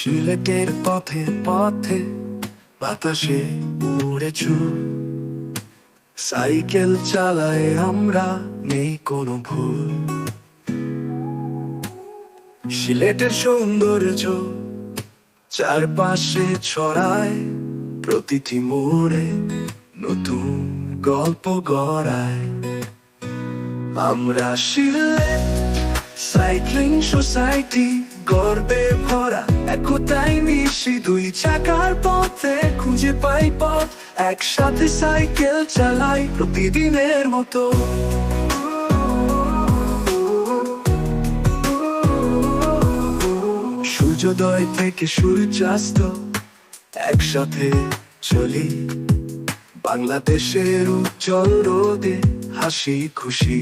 সিলেটের পথে পথে বাতাসে উড়ে চুল, সাইকেল চালায় আমরা, নেই কোনো ভুল। সিলেটের সৌন্দর্য চারপাশে ছড়ায়, প্রতিটি মোড়ে নতুন গল্প গড়ায়। আমরা সিলেট সাইক্লিং সোসাইটি, গর্বে ভরা একতাই মিশি, দুই চাকার পথে খুঁজে পাই পথ, একসাথে সাইকেল চালাই প্রতিদিনের মতো। সূর্যোদয় থেকে সূর্যাস্ত একসাথে চলি, বাংলাদেশের উজ্জ্বল রোদে হাসি খুশি।